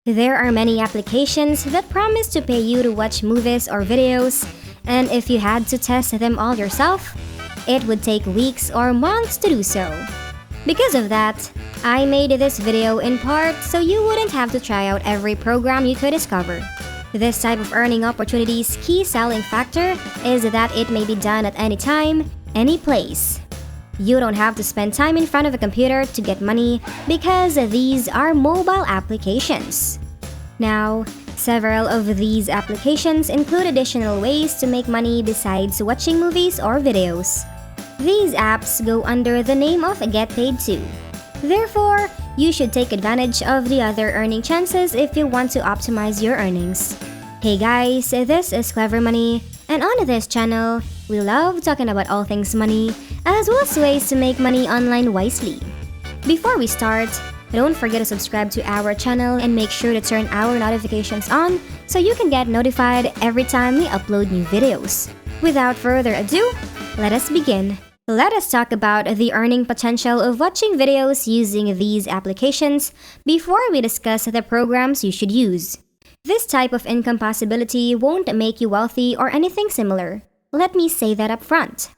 There are many applications that promise to pay you to watch movies or videos, and if you had to test them all yourself, it would take weeks or months to do so. Because of that, I made this video in part so you wouldn't have to try out every program you could discover. This type of earning opportunity's key selling factor is that it may be done at any time, any place. You don't have to spend time in front of a computer to get money because these are mobile applications. Now, several of these applications include additional ways to make money besides watching movies or videos. These apps go under the name of Get Paid To. Therefore, you should take advantage of the other earning chances if you want to optimize your earnings. Hey guys, this is Clever Money, and on this channel, we love talking about all things money, as well as ways to make money online wisely. Before we start, don't forget to subscribe to our channel and make sure to turn our notifications on so you can get notified every time we upload new videos. Without further ado, let us begin. Let us talk about the earning potential of watching videos using these applications before we discuss the programs you should use. This type of income possibility won't make you wealthy or anything similar. Let me say that up front.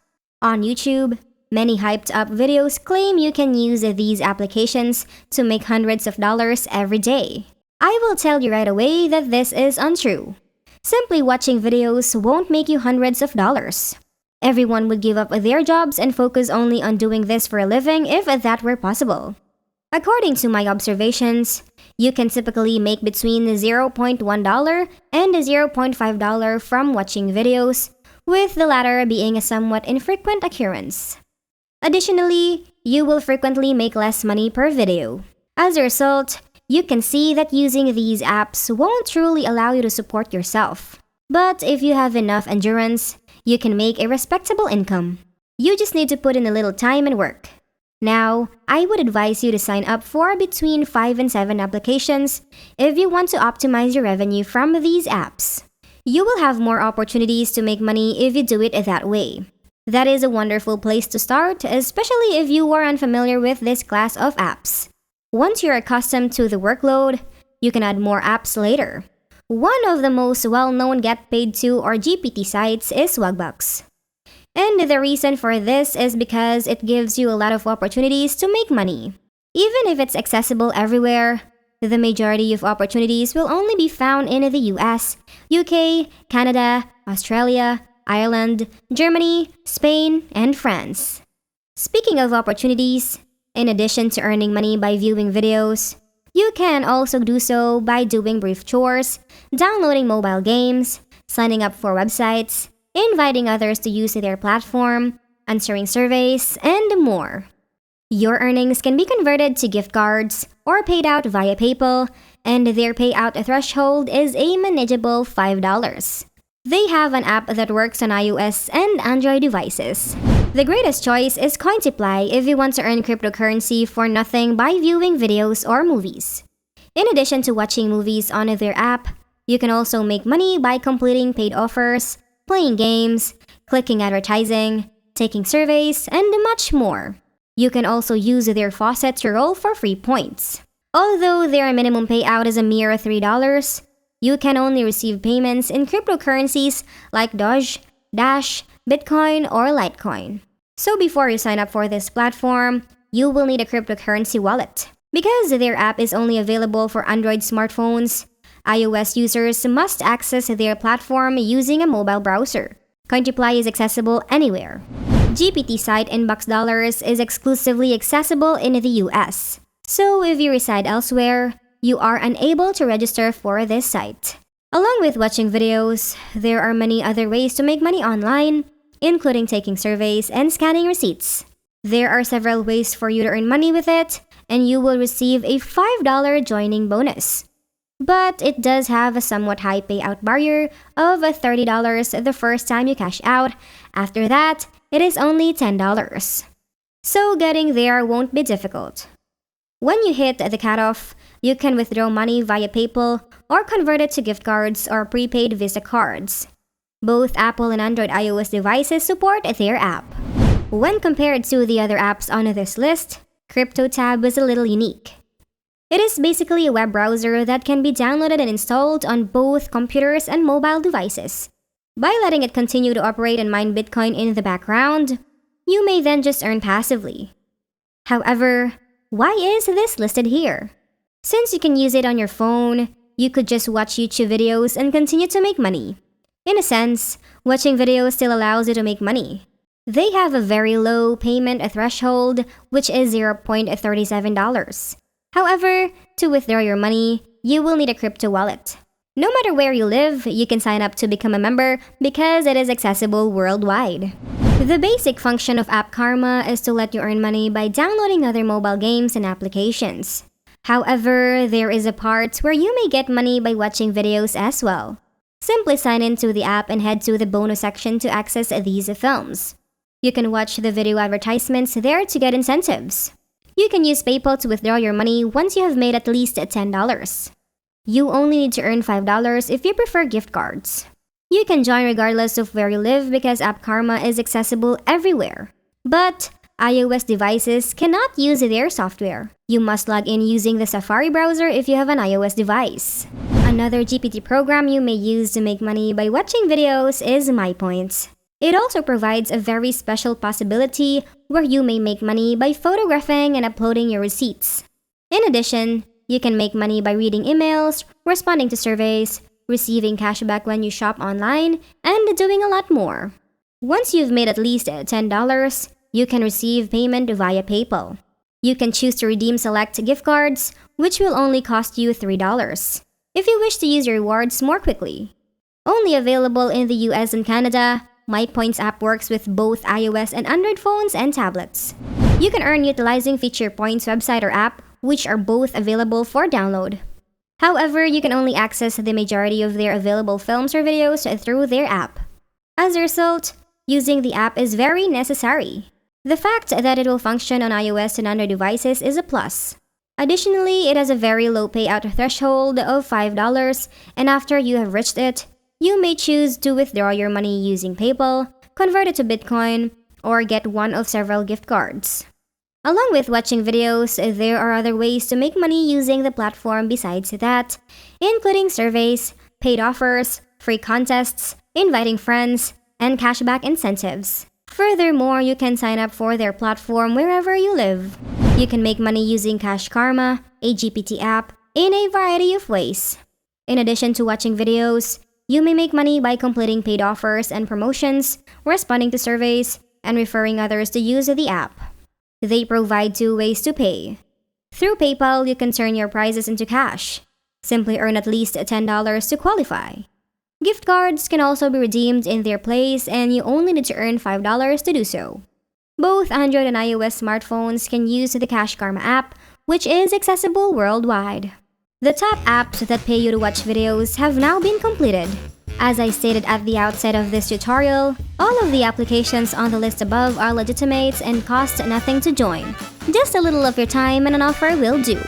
On YouTube, many hyped-up videos claim you can use these applications to make hundreds of dollars every day. I will tell you right away that this is untrue. Simply watching videos won't make you hundreds of dollars. Everyone would give up their jobs and focus only on doing this for a living if that were possible. According to my observations, you can typically make between $0.1 and $0.5 from watching videos, with the latter being a somewhat infrequent occurrence. Additionally, you will frequently make less money per video. As a result, you can see that using these apps won't truly allow you to support yourself. But if you have enough endurance, you can make a respectable income. You just need to put in a little time and work. Now, I would advise you to sign up for between 5 and 7 applications if you want to optimize your revenue from these apps. You will have more opportunities to make money if you do it that way. That is a wonderful place to start, especially if you are unfamiliar with this class of apps. Once you're accustomed to the workload, you can add more apps later. One of the most well-known Get Paid To or GPT sites is Swagbucks. And the reason for this is because it gives you a lot of opportunities to make money. Even if it's accessible everywhere, the majority of opportunities will only be found in the US, UK, Canada, Australia, Ireland, Germany, Spain, and France. Speaking of opportunities, in addition to earning money by viewing videos, you can also do so by doing brief chores, downloading mobile games, signing up for websites, inviting others to use their platform, answering surveys, and more. Your earnings can be converted to gift cards or paid out via PayPal, and their payout threshold is a manageable $5. They have an app that works on iOS and Android devices. The greatest choice is Cointuply if you want to earn cryptocurrency for nothing by viewing videos or movies. In addition to watching movies on their app, you can also make money by completing paid offers, playing games, clicking advertising, taking surveys, and much more. You can also use their faucet to roll for free points. Although their minimum payout is a mere $3, you can only receive payments in cryptocurrencies like Doge, Dash, Bitcoin, or Litecoin. So before you sign up for this platform, you will need a cryptocurrency wallet. Because their app is only available for Android smartphones, iOS users must access their platform using a mobile browser. Cointuply is accessible anywhere. GPT site Inbox Dollars is exclusively accessible in the US. So if you reside elsewhere, you are unable to register for this site. Along with watching videos, there are many other ways to make money online, including taking surveys and scanning receipts. There are several ways for you to earn money with it, and you will receive a $5 joining bonus. But it does have a somewhat high payout barrier of $30 the first time you cash out. After that, it is only $10. So getting there won't be difficult. When you hit the cutoff, you can withdraw money via PayPal or convert it to gift cards or prepaid Visa cards. Both Apple and Android iOS devices support their app. When compared to the other apps on this list, CryptoTab is a little unique. It is basically a web browser that can be downloaded and installed on both computers and mobile devices. By letting it continue to operate and mine Bitcoin in the background, you may then just earn passively. However, why is this listed here? Since you can use it on your phone, you could just watch YouTube videos and continue to make money. In a sense, watching videos still allows you to make money. They have a very low payment threshold, which is $0.37. However, to withdraw your money, you will need a crypto wallet. No matter where you live, you can sign up to become a member because it is accessible worldwide. The basic function of AppKarma is to let you earn money by downloading other mobile games and applications. However, there is a part where you may get money by watching videos as well. Simply sign into the app and head to the bonus section to access these films. You can watch the video advertisements there to get incentives. You can use PayPal to withdraw your money once you have made at least $10. You only need to earn $5 if you prefer gift cards. You can join regardless of where you live because AppKarma is accessible everywhere. But iOS devices cannot use their software. You must log in using the Safari browser if you have an iOS device. Another GPT program you may use to make money by watching videos is MyPoints. It also provides a very special possibility where you may make money by photographing and uploading your receipts. In addition, you can make money by reading emails, responding to surveys, receiving cashback when you shop online, and doing a lot more. Once you've made at least $10, you can receive payment via PayPal. You can choose to redeem select gift cards, which will only cost you $3, if you wish to use your rewards more quickly. Only available in the US and Canada, MyPoints app works with both iOS and Android phones and tablets. You can earn utilizing FeaturePoints website or app, which are both available for download. However, you can only access the majority of their available films or videos through their app. As a result, using the app is very necessary. The fact that it will function on iOS and Android devices is a plus. Additionally, it has a very low payout threshold of $5, and after you have reached it, you may choose to withdraw your money using PayPal, convert it to Bitcoin, or get one of several gift cards. Along with watching videos, there are other ways to make money using the platform besides that, including surveys, paid offers, free contests, inviting friends, and cashback incentives. Furthermore, you can sign up for their platform wherever you live. You can make money using CashKarma, a GPT app, in a variety of ways. In addition to watching videos, you may make money by completing paid offers and promotions, responding to surveys, and referring others to use the app. They provide 2 ways to pay. Through PayPal, you can turn your prizes into cash. Simply earn at least $10 to qualify. Gift cards can also be redeemed in their place, and you only need to earn $5 to do so. Both Android and iOS smartphones can use the CashKarma app, which is accessible worldwide. The top apps that pay you to watch videos have now been completed. As I stated at the outset of this tutorial, all of the applications on the list above are legitimate and cost nothing to join. Just a little of your time and an offer will do.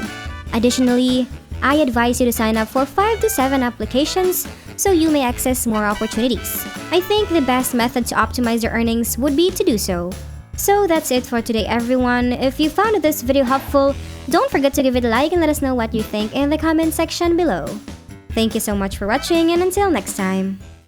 Additionally, I advise you to sign up for 5 to 7 applications so you may access more opportunities. I think the best method to optimize your earnings would be to do so. So that's it for today, everyone. If you found this video helpful, don't forget to give it a like and let us know what you think in the comment section below. Thank you so much for watching, and until next time.